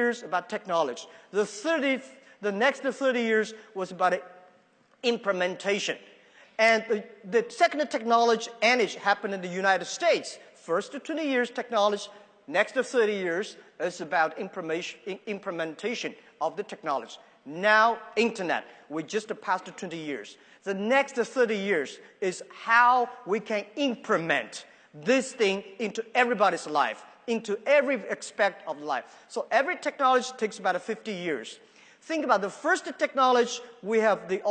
years about technology. The next 30 years was about implementation. And the second technology age happened in the United States. First 20 years technology, next 30 years is about implementation of the technology. Now, internet, we just passed 20 years. The next 30 years is how we can implement this thing into everybody's life, into every aspect of life. So every technology takes about 50 years. Think about the first technology, we have the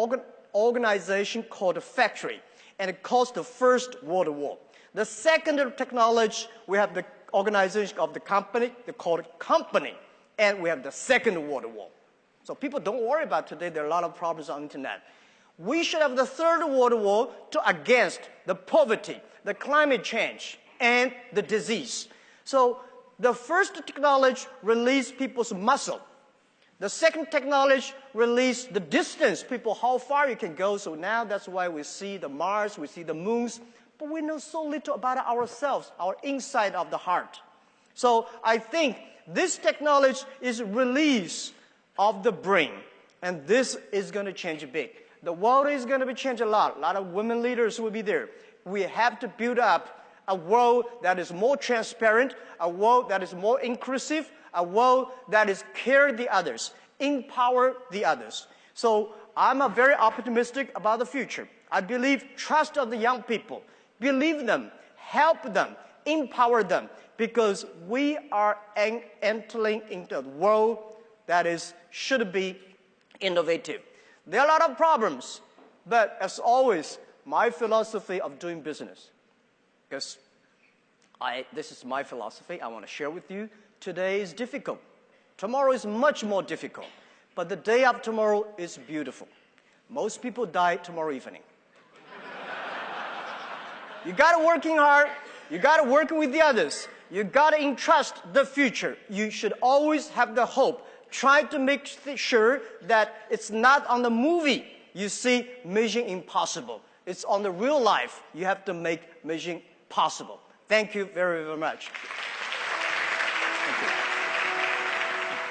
organization called a factory, and it caused the First World War. The second technology, we have the organization of the company, they call it company, and we have the Second World War. So people don't worry about today, there are a lot of problems on the internet. We should have the Third World War against the poverty, the climate change, and the disease. So the first technology released people's muscle. The second technology released the distance, people, how far you can go. So now that's why we see the Mars, we see the moons, but we know so little about ourselves, our inside of the heart. So I think this technology is release of the brain, and this is going to change big. The world is going to be changed a lot. A lot of women leaders will be there. We have to build up a world that is more transparent, a world that is more inclusive, a world that is care the others, empower the others. So I'm very optimistic about the future. I believe trust of the young people. Believe them, help them, empower them, because we are entering into a world that should be innovative. There are a lot of problems, but as always, my philosophy of doing business, because this is my philosophy I want to share with you. Today is difficult. Tomorrow is much more difficult. But the day after tomorrow is beautiful. Most people die tomorrow evening. You got to working hard. You got to work with the others. You got to entrust the future. You should always have the hope. Try to make sure that it's not on the movie you see Mission Impossible. It's on the real life. You have to make Mission possible. Thank you very, very much. Thank you.